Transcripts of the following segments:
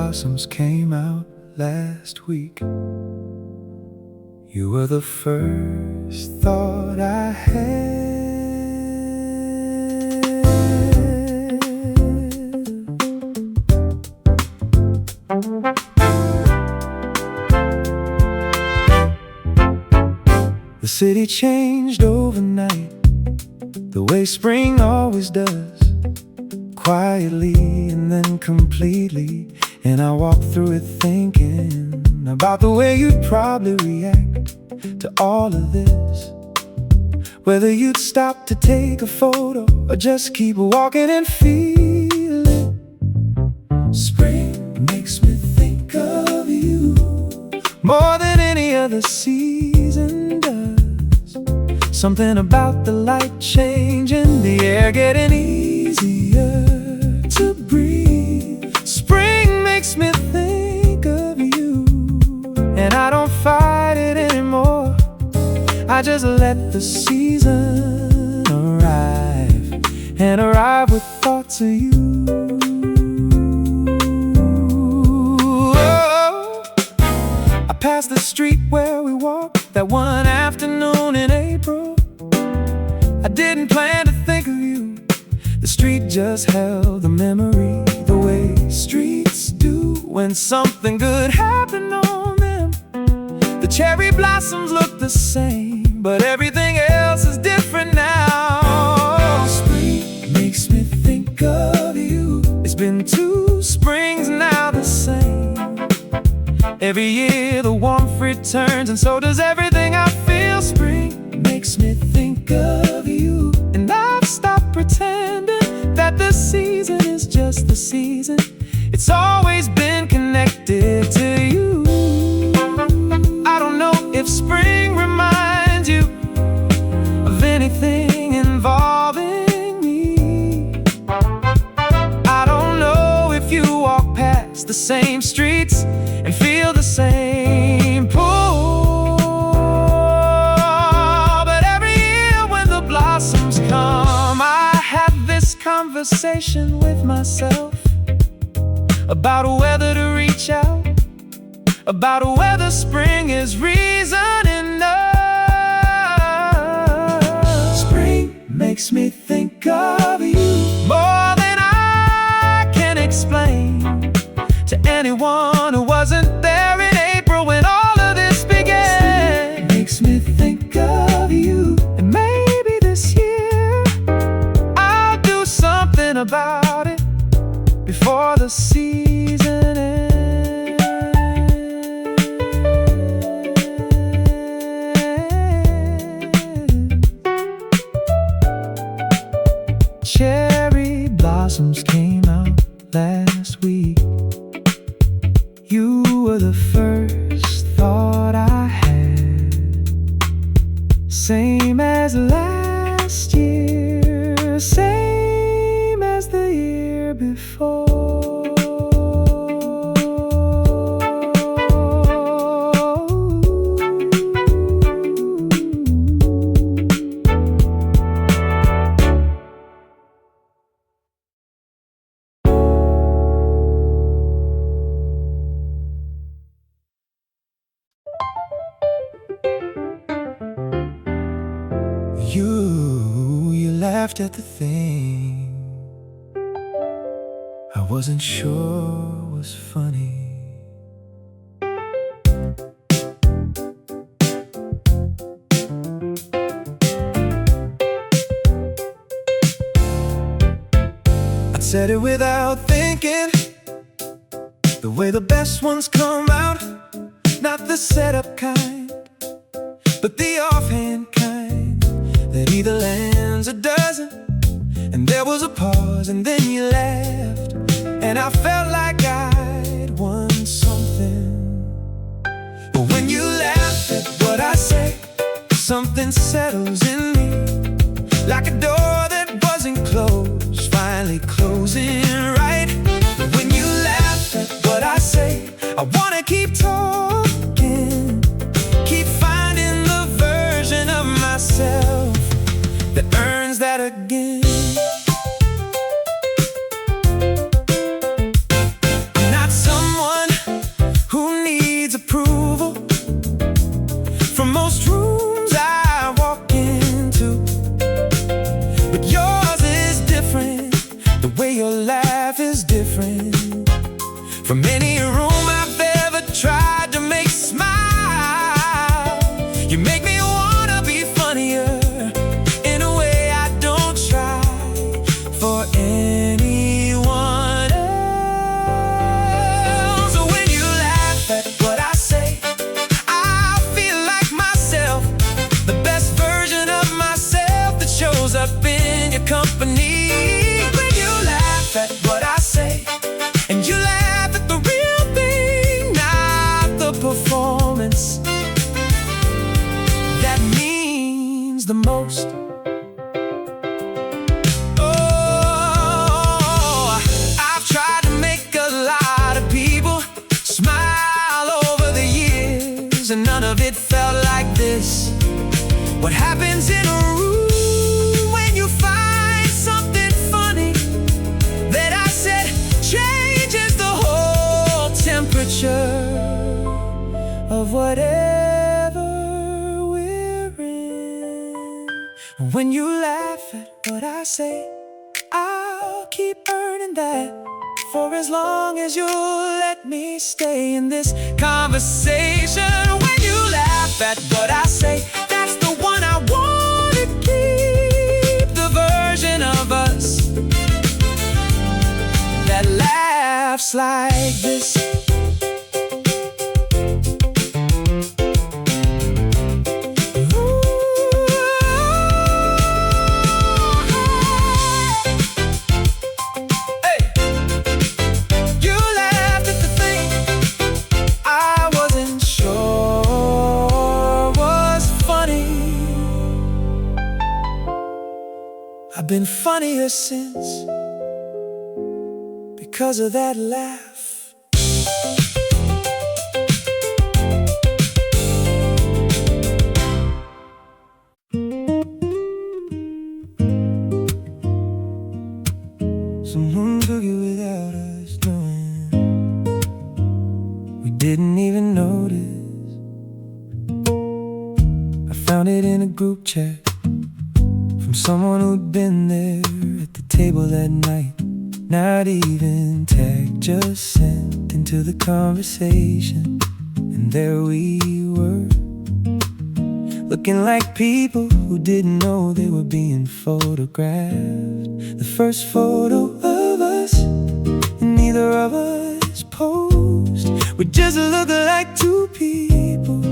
blossoms came out last week. You were the first thought I had. The city changed overnight, the way spring always does, quietly and then completely. And I walked through it thinking about the way you'd probably react to all of this, whether you'd stop to take a photo or just keep walking and feel it. Spring makes me think of you more than any other season does. Something about the light changing, the air getting easier to breathe. Spring makes me think of you, and I don't fight it anymore. I just let the season arrive, and arrive with thoughts of you. Oh, I passed the street where we walked that one afternoon in April. I didn't plan to think of you. The street just held the memory, the way streets do when something good happened on them. The cherry blossoms look the same, but everything else is different now. Spring makes me think of you. It's been 2 springs now the same. Every year the warmth returns, and so does everything I feel. Spring makes me think of you, and I've stopped pretending that the season is just the season. It's always been connected to you. I don't know if spring reminds you of anything involving me. I don't know if you walk past the same streets and feel the same pull, but every year when the blossoms come, I have this conversation with myself about whether to reach out, about whether spring is reason enough. Spring makes me think of you more than I can explain to anyone who wasn't there in April when all of this began. Spring makes me think of you, and maybe this year I'll do something about it before the season ends. Cherry blossoms came out last week. You were the first thought I had, same as last year, same as the year before. You laughed at the thing I wasn't sure was funny. I said it without thinking, the way the best ones come out, not the setup kind, but the offhand kind that either lands or doesn't. And there was a pause, and then you laughed, and I felt like I'd won something. But when you laugh at what I say, something settles in me, like a door that wasn't closed, finally closing right. But when you laugh at what I say, I wanna keep talking, keep finding the version of myself that earns that again. I'm not someone the most. I've tried to make a lot of people smile over the years, and none of it felt like this. What happens in a room when you find something funny that I said changes the whole temperature of whatever we're in. When you laugh at what I say, I'll keep earning that for as long as you'll let me stay in this conversation. When you laugh at what I say, that's the one I want to keep. The version of us that laughs like this. I've been funnier since, because of that laugh. Someone took it without us knowing. We didn't even notice. I found it in a group chat from someone who'd been there at the table that night. Not even tagged, just sent into the conversation. And there we were, looking like people who didn't know they were being photographed. The first photo of us, and neither of us posed. We just looked like two people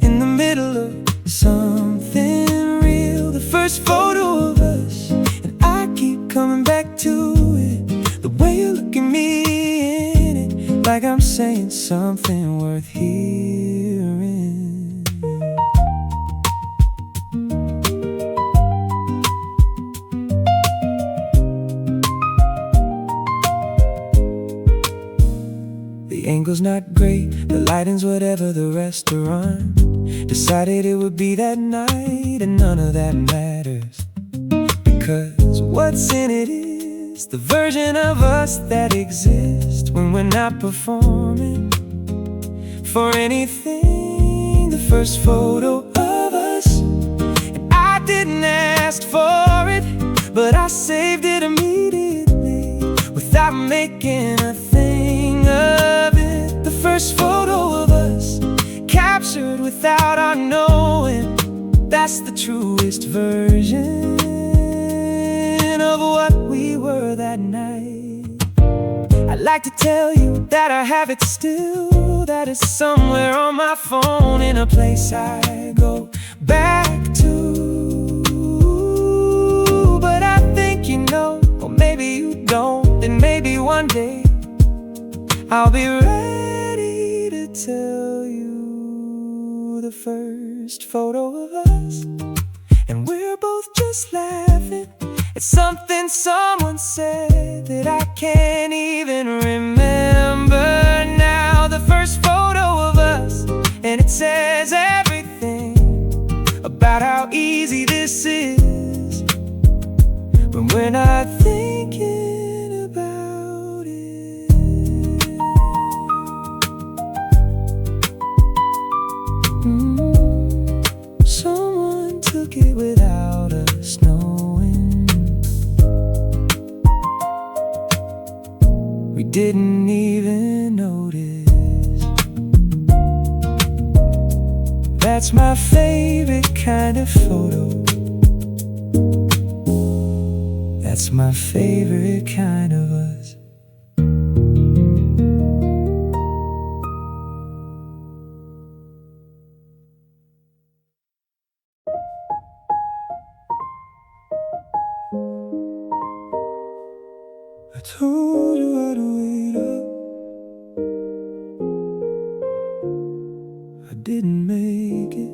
in the middle of something real. The first photo of us, and I keep coming back to it. The way you look at me in it, like I'm saying something worth hearing. The angle's not great, the lighting's whatever the restaurant decided it would be that night, and none of that matters, because what's in it is the version of us that exists when we're not performing for anything. The first photo of us, and I didn't ask for it, but I saved it immediately without making a thing of it. The first photo of us, captured without our knowing, that's the truest version of what we were that night. I'd like to tell you that I have it still, that it's somewhere on my phone in a place I go back to. But I think you know, or maybe you don't, and maybe one day I'll be ready to tell you the first photo of us, and we're both just laughing. It's something someone said that I can't even remember now. The first photo of us, and it says everything about how easy this is when we're not thinking about it. Someone took it without us knowing. We didn't even notice. That's my favorite kind of photo. That's my favorite kind of us. I told you I'd wait up. I didn't make it.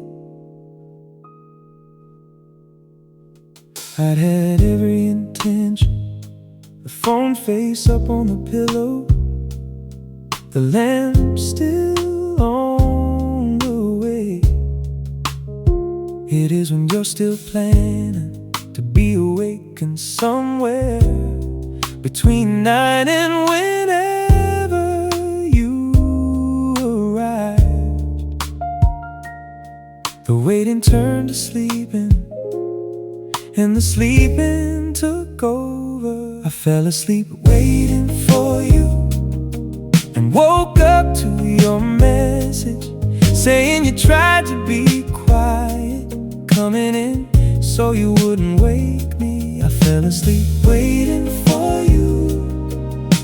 I'd had every intention. The phone face up on the pillow, the lamp still on the way. It is when you're still planning to be awakened somewhere between 9 and whenever you arrived. The waiting turned to sleeping, and the sleeping took over. I fell asleep waiting for you, and woke up to your message saying you tried to be quiet, coming in so you wouldn't wake me. I fell asleep waiting for you,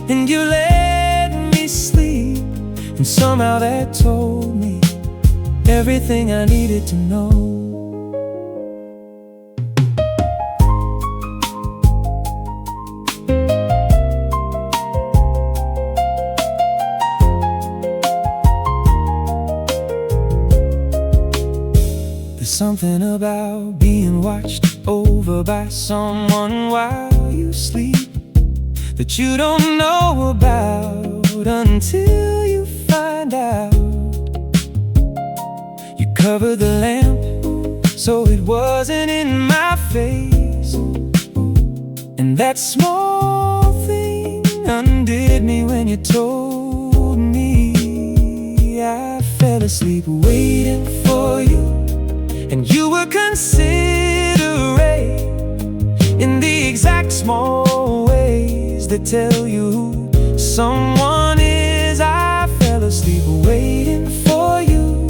and you let me sleep, and somehow that told me everything I needed to know. Something about being watched over by someone while you sleep that you don't know about until you find out. You covered the lamp so it wasn't in my face, and that small thing undid me when you told me. I fell asleep waiting for you, and you were considerate in the exact small ways that tell you who someone is. I fell asleep waiting for you,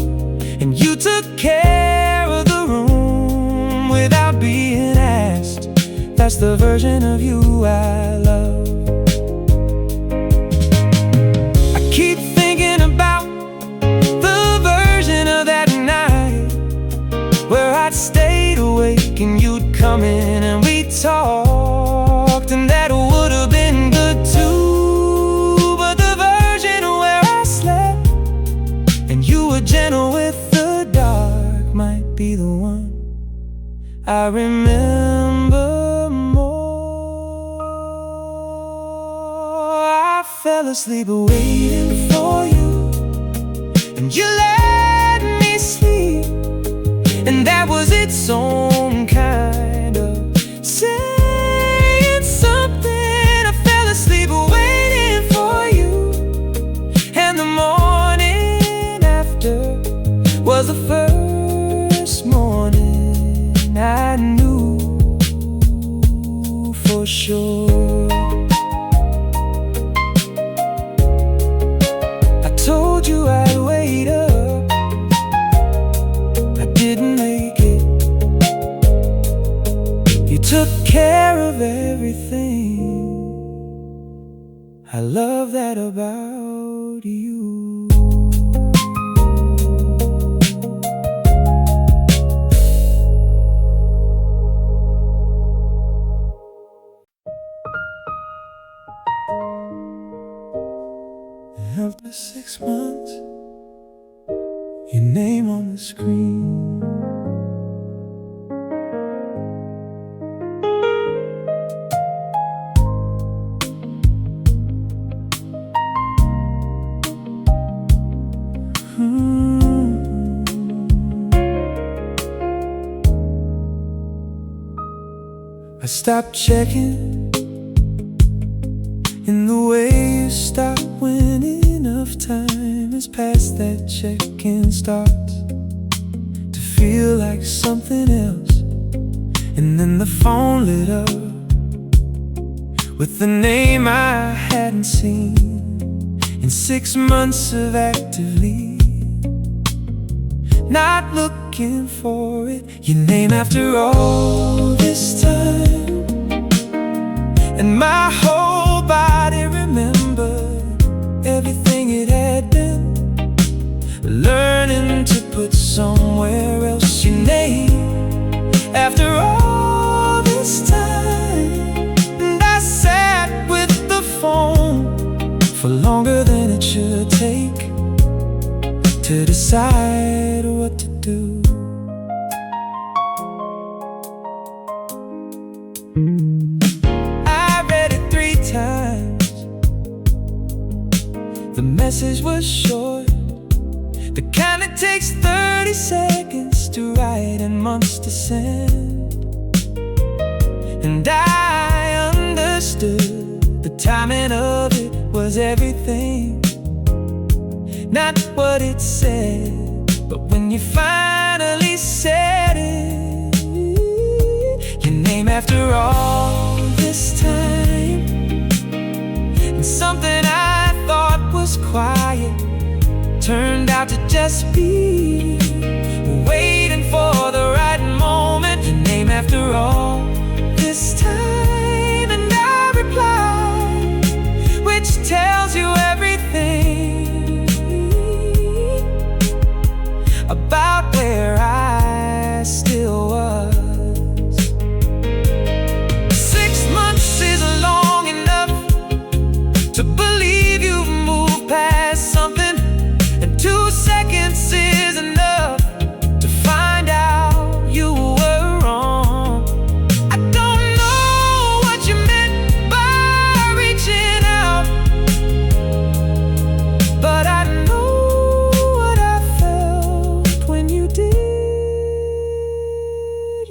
and you took care of the room without being asked. That's the version of you I love. I keep thinking about the version of that night where I'd stayed awake and you'd come in and we talked, and that would have been good too. But the version where I slept and you were gentle with the dark might be the one I remember more. I fell asleep waiting for you, and you let me sleep, and that was its own kind of saying something. I fell asleep waiting for you, and the morning after was the first morning I knew for sure. I told you I'd wait up, didn't make it. You took care of everything. I love that about you. After 6 months, your name on the screen. I stopped checking in the way you stop when enough time has passed that check-in starts to feel like something else. And then the phone lit up with the name I hadn't seen in 6 months of actively not looking for it. Your name after all this time, and my whole body remembered everything it had been. Learning to put somewhere else your name after all this time. And I sat with the phone for longer than it should take to decide what to do. was short, the kind that takes 30 seconds to write and months to send. And I understood the timing of it was everything, not what it said, but when you finally said it, your name after all this time. And something I thought was quiet turned out to just be waiting for the right moment. Your name after all this time. And I replied, which tells you everything about where I still was. 6 months is long enough to believe you've moved past something, and 2 seconds is enough to find out you were wrong. I don't know what you meant by reaching out, but I know what I felt when you did.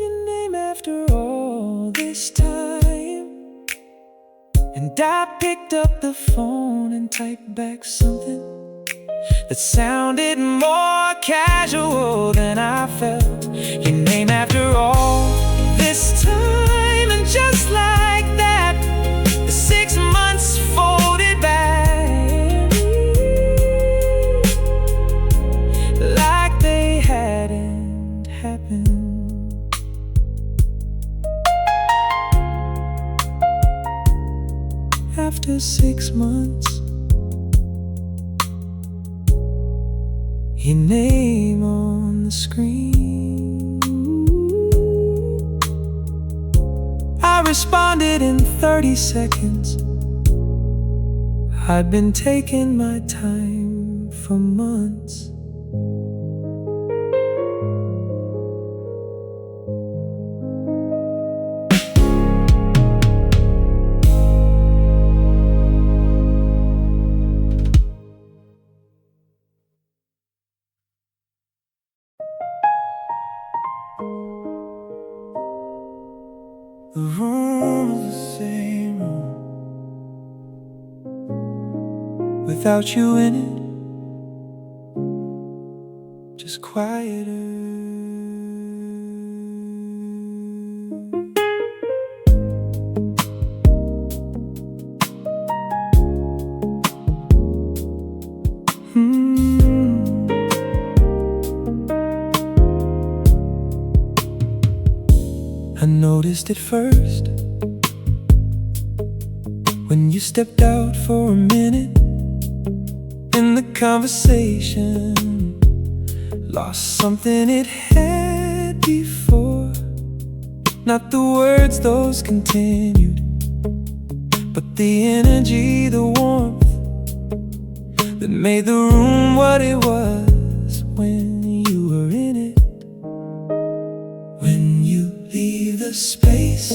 Your name after all this time. And I picked up the phone and typed back something that sounded more casual than I felt. Your name after all this time. And just like that, the 6 months folded back like they hadn't happened. After 6 months, your name on the screen. I responded in 30 seconds. I'd been taking my time for months. The room is the same room without you in it, just quieter. I noticed it first when you stepped out for a minute in the conversation, lost something it had before. Not the words, those continued, but the energy, the warmth that made the room what it was when you were in it. When you leave the space,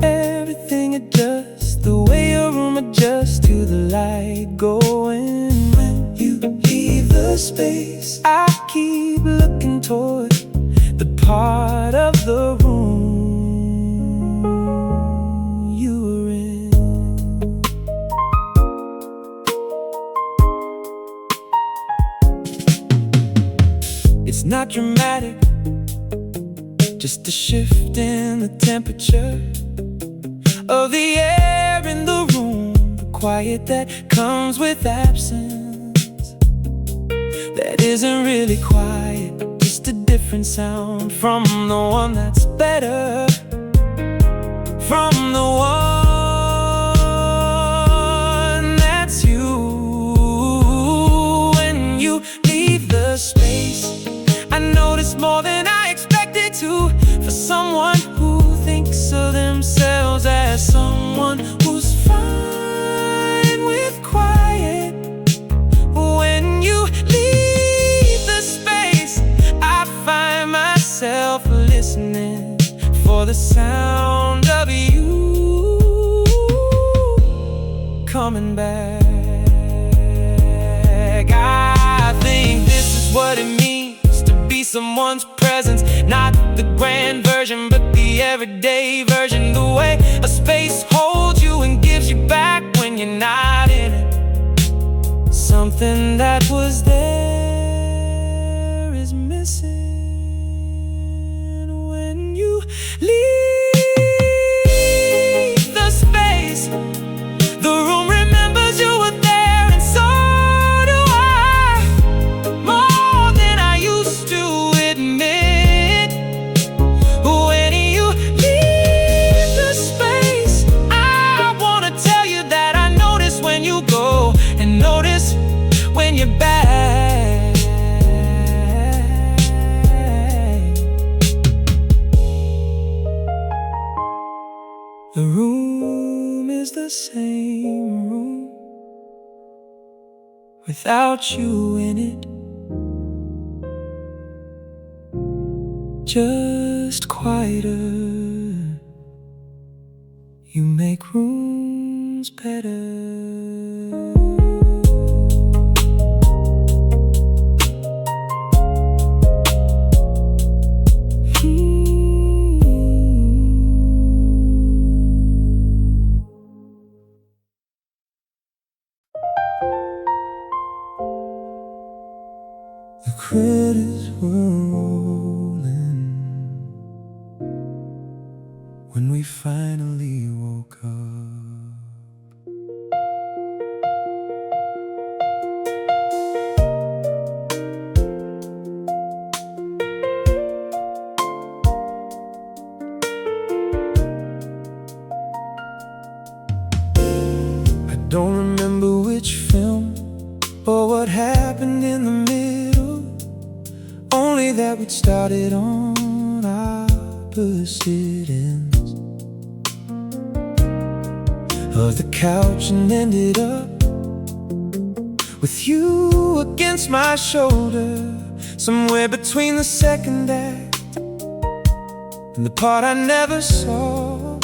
everything adjusts, the way your room adjusts to the light going. When you leave the space, I keep looking toward the part of the room you were in. It's not dramatic, just a shift in the temperature of the air in the room, the quiet that comes with absence, that isn't really quiet, just a different sound from the one that's better, from the one that's you. When you leave the space, I notice more than I expected to. For someone who thinks of themselves as someone who's fine with quiet, when you leave the space, I find myself listening for the sound of you coming back. what it means to be someone's presence. Not the grand version, but the everyday version. The way a space holds you and gives you back when you're not in it. Something that was there is missing when you leave the space. The room remembers you were there, and so do I, more than I used to admit. When you leave the space, I wanna tell you that I notice when you go, and notice when you're back. The room is the same room without you in it, just quieter. You make rooms better. The credits were rolling when we finally woke up. I don't remember which film or what happened in the middle, only that we'd started on opposite ends of the couch and ended up with you against my shoulder, somewhere between the second act and the part I never saw,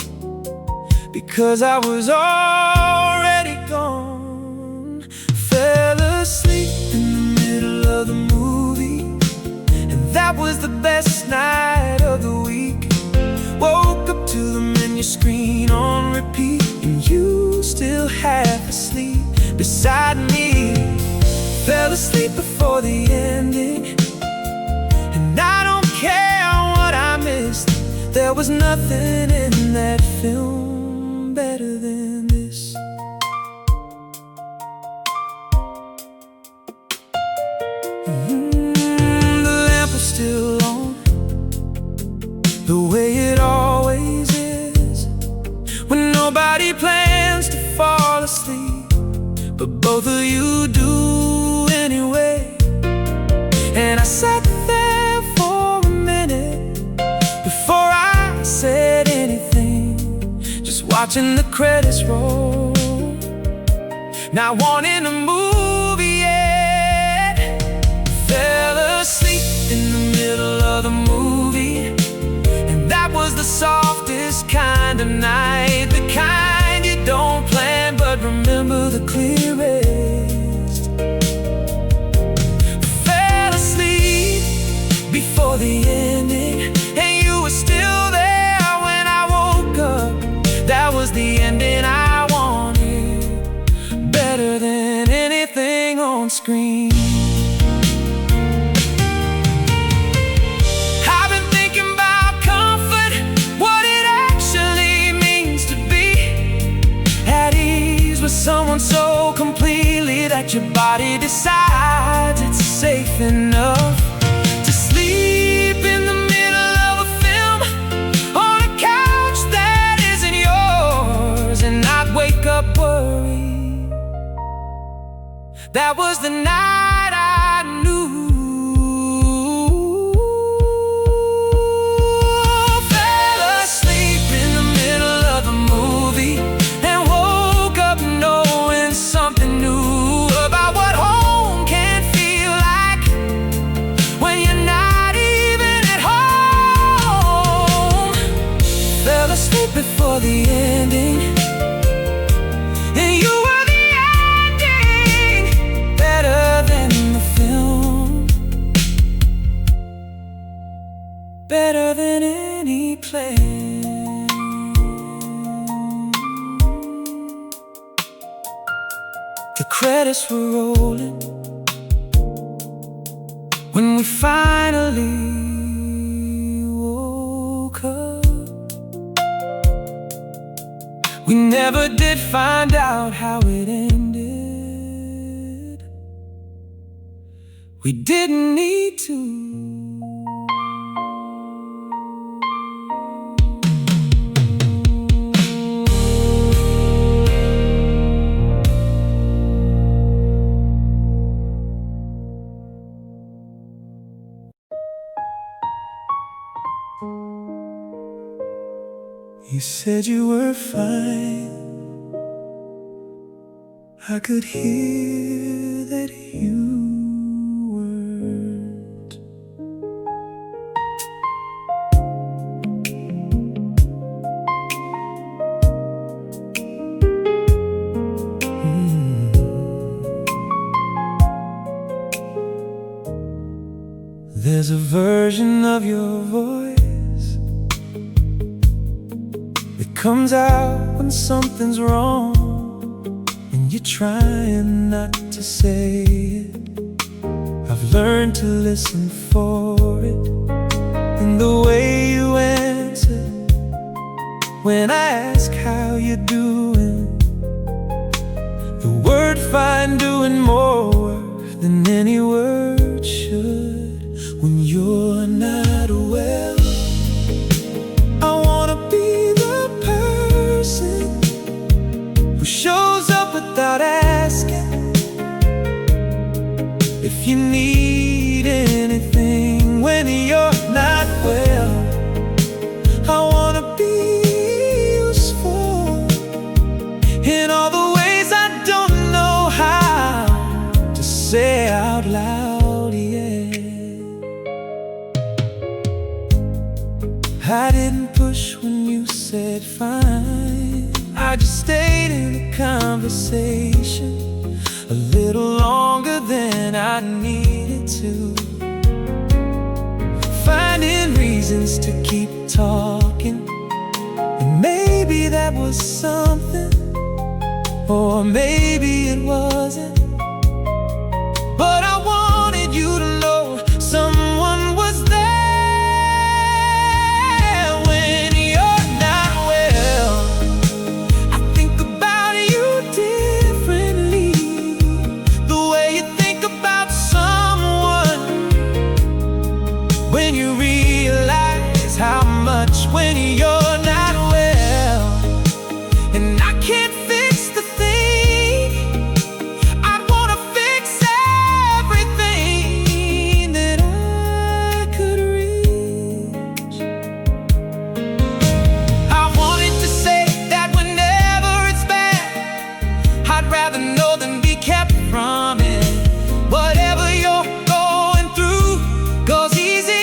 because I was already gone. Fell asleep in the middle of the movie, and that was the best night of the week. Woke up to the menu screen on repeat, and you still half asleep beside me. Fell asleep before the ending, and I don't care what I missed. There was nothing in that film better than this. The lamp is still on, the way it always is, when nobody plans to fall asleep, but both of you do anyway. And I sat there for a minute before I said anything, just watching the credits roll, not wanting to move yet. Fell asleep in the middle of the movie, and that was the softest kind of night, the kind you don't plan but remember the clearest. Fell asleep before the ending, and you were still there when I woke up. That was the ending I wanted, better than anything on screen. I've been thinking about comfort, what it actually means to be at ease with someone so completely that your body decides it's safe enough to sleep in the middle of a film on a couch that isn't yours, and not wake up worried. That was the night I knew. Fell asleep in the middle of the movie, and woke up knowing something new about what home can feel like when you're not even at home. Fell asleep before the ending, and you were the ending, better than the film. better than any plan. The credits were rolling when we finally woke up. We never did find out how it ended. We didn't need to. You said you were fine. I could hear that you weren't. There's a version of your voice comes out when something's wrong, and you're trying not to say it. I've learned to listen for it in the way you answer when I ask how you're doing. The word "fine" doing more work than any word should when you're not well. Who shows up without asking if you need anything when you're not well. I wanna be useful in all the ways I don't know how to say out loud, yeah. I didn't push when you said fine. I just stayed in the conversation a little longer than I needed to, finding reasons to keep talking. And maybe that was something, or maybe it wasn't. But I wanted you to know someone was there. When you realize how much when you're not well, and I can't fix the thing, I'd wanna fix everything that I could reach. I wanted to say that whenever it's bad, I'd rather know than be kept from it. Whatever you're going through goes easy.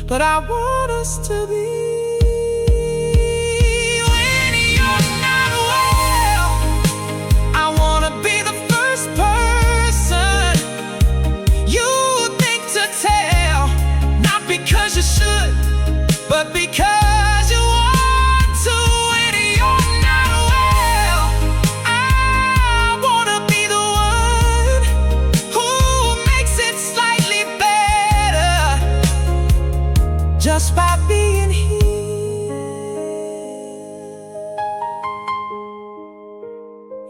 But I want us to be. When you're not well, I wanna be the first person you think to tell. Not because you should, but because you want to. When you're not well, I wanna be the one who makes it slightly better just by being here.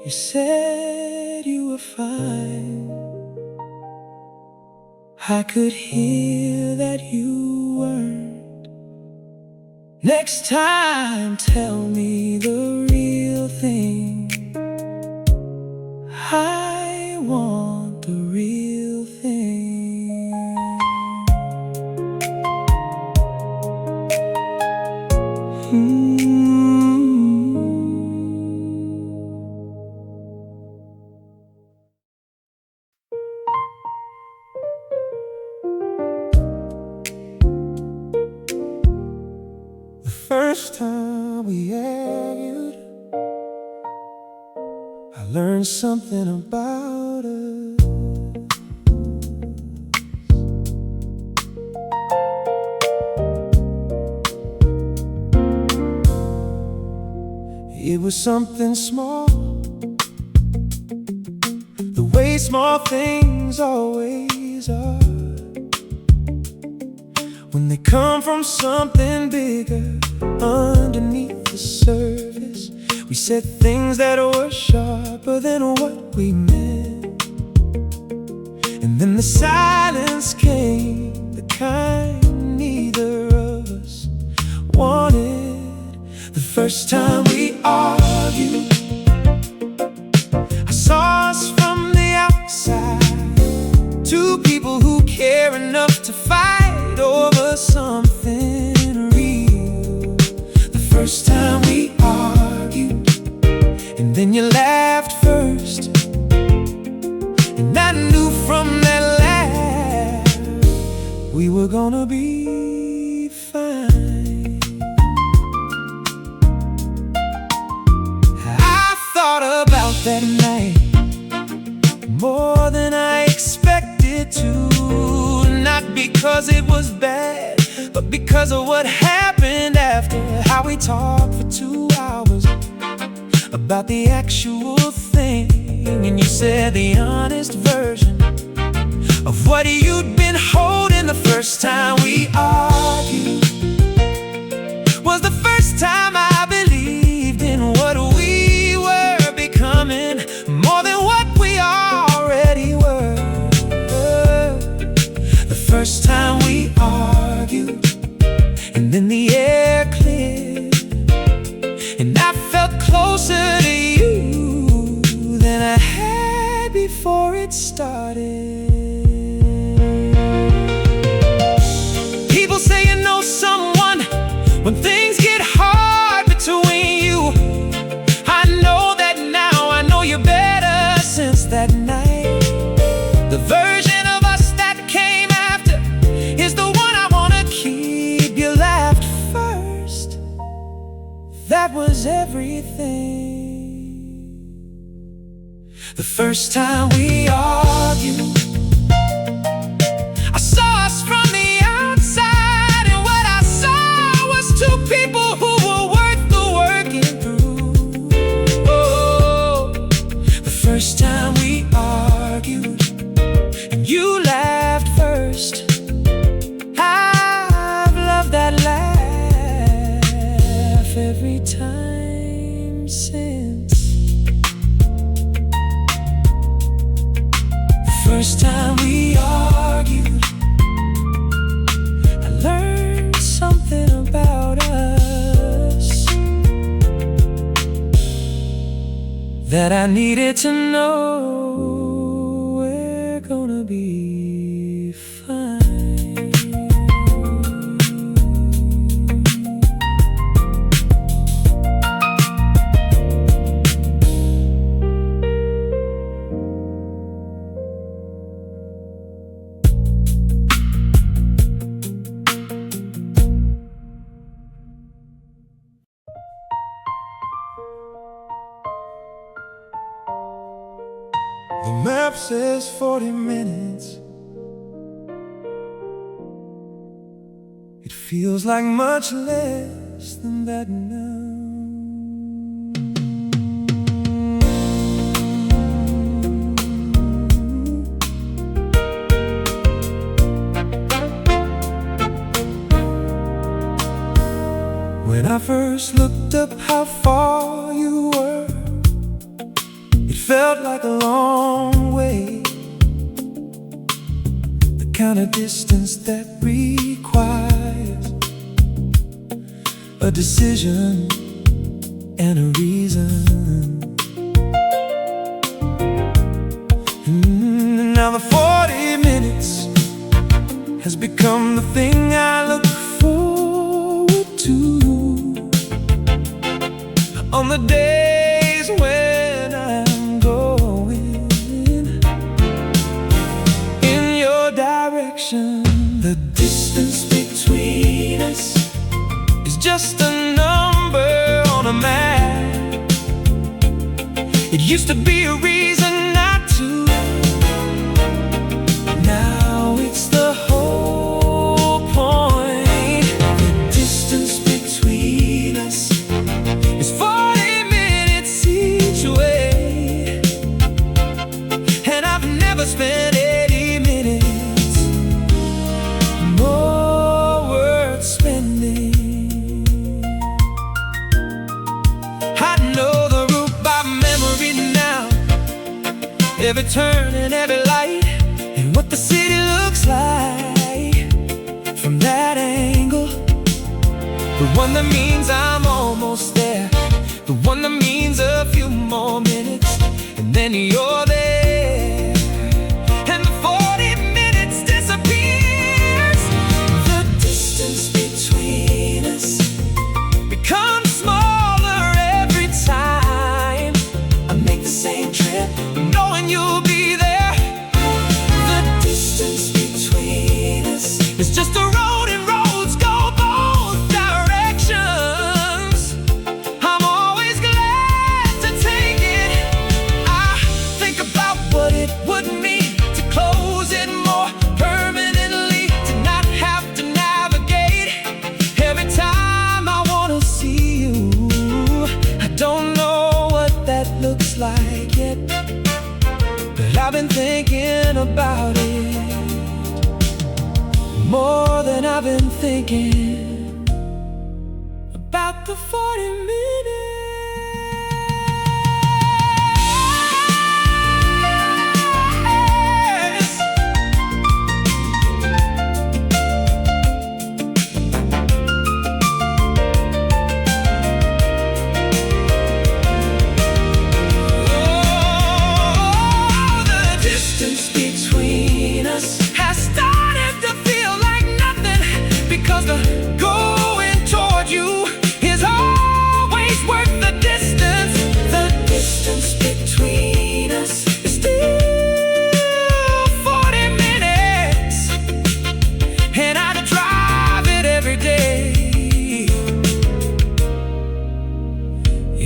You said you were fine. I could hear that you weren't. Next time, tell me the real thing. I want the real thing. The first time we argued, I learned something about us. It was something small, the way small things always are, when they come from something bigger. Underneath the surface, we said things that were sharper than what we meant. And then the silence came, the kind neither of us wanted. The first time we argued, I saw us from the outside, two people who care enough to fight over something real. The first time we argued, and then you laughed first, and I knew from that laugh we were gonna be fine. I thought about that night more than I expected to, not because it was bad, but because of what happened after. How we talked for 2 hours about the actual thing, and you said the honest version of what you'd been holding. The first time we argued was the first time I believed in what we were becoming, more than what we already were. The first time we argued, and then the air cleared, and I felt closer to you than I had before it started. People say you know someone when things get hard between you. I know that now, I know you better since that night. The version of us that came after is the one I wanna keep. You laughed first, that was everything. The first time we argued, I saw us from the outside, and what I saw was two people who were worth the working through. Oh, the first time we argued, and you laughed first. I've loved that laugh every time since. The first time we argued, I learned something about us that I needed to know. We're gonna be fine. The map says 40 minutes. It feels like much less than that now. When I first looked up how far you were, it felt like a long way, the kind of distance that requires a decision and a reason. Now the 40 minutes has become the thing I look forward to on the days when I'm going in your direction. The distance between us is just a number on a map. It used to be a reason not to. Now it's the whole point. The distance between us is 40 minutes each way, and I've never spent 80 minutes more worth spending. I know the route by memory now, every turn and every light, and what the city looks like from that angle. The one that means I'm almost there, the one that means a few more minutes, and then you're there, and the 40 minutes disappears. The distance between us becomes smaller every time I make the same trip, knowing you'll be there. The distance between us is just a road, and roads go both directions. I'm always glad to take it. I think about what it would mean to close it more permanently, to not have to navigate every time I wanna see you. I don't know what that looks like yet, but I've been thinking about it more than I've been thinking about the 40 minutes. Oh, the distance between us has started to feel like nothing, because the going toward you is always worth the distance. The distance between us is still 40 minutes, and I drive it every day.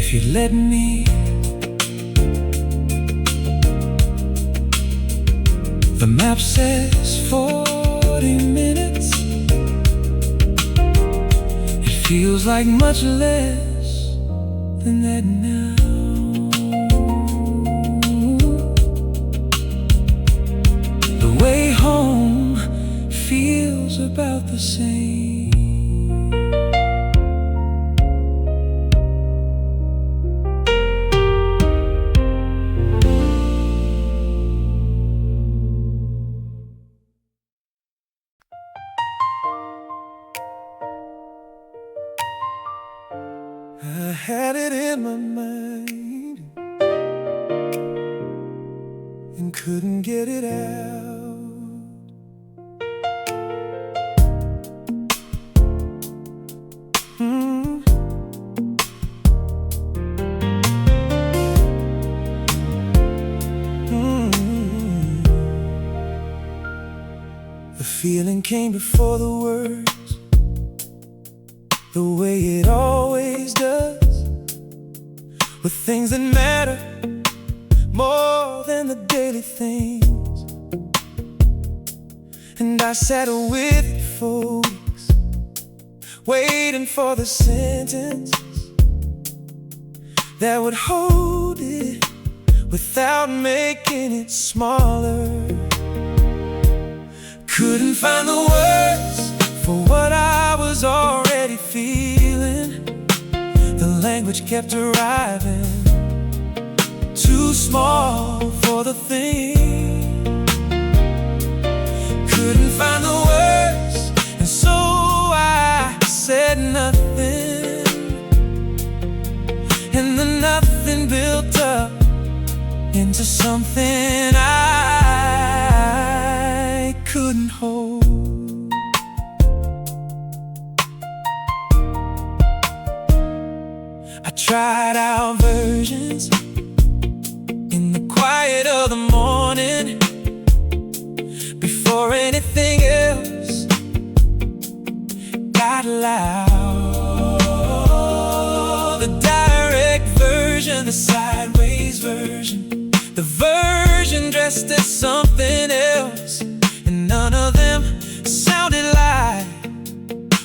If you'd let me, the map says 40 minutes. It feels like much less than that now. The way home feels about the same. I had it in my mind and couldn't get it out. The feeling came before the words, the way it always does, with things that matter more than the daily things. And I sat with it for weeks, waiting for the sentence that would hold it without making it smaller. Couldn't find the words for what I was already feeling. The language kept arriving, too small for the thing. Couldn't find the words, and so I said nothing. And the nothing built up into something I couldn't hold. I tried our versions in the quiet of the morning, before anything else got loud. The direct version the sideways version, the version dressed as something else, and none of them sounded like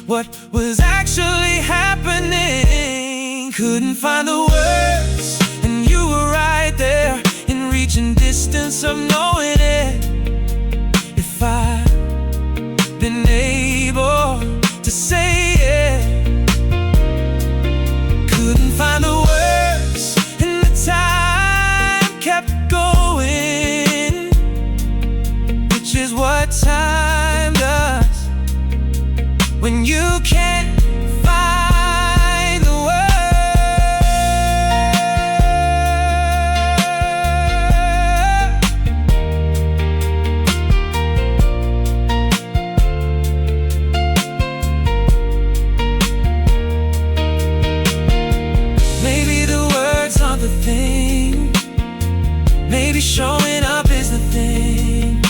what was actually happening. Couldn't find the words, and you were right there in reaching distance of knowing it. If I'd been able to say it, couldn't find the words, and the time kept going, which is what time does when you can't find the words. Maybe the words aren't the thing, maybe showing up is the thing,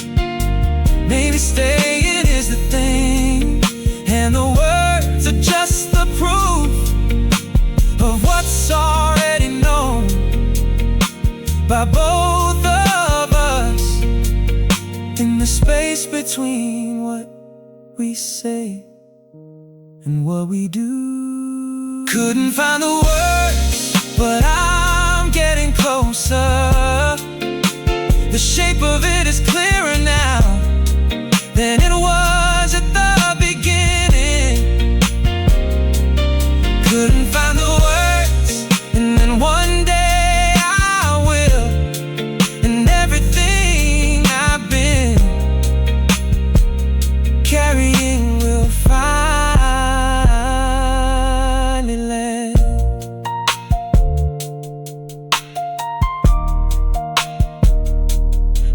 maybe staying is the thing, and the words are just the proof of what's already known by both of us. In the space between what we say and what we do, couldn't find the words, but I'm getting closer. The shape of it is clearer now than it was at the beginning. Couldn't find the words, and then one day I will, and everything I've been carrying will finally land.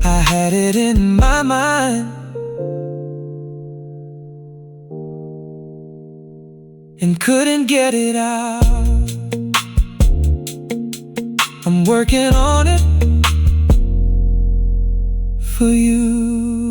I had it in my mind and couldn't get it out. I'm working on it for you.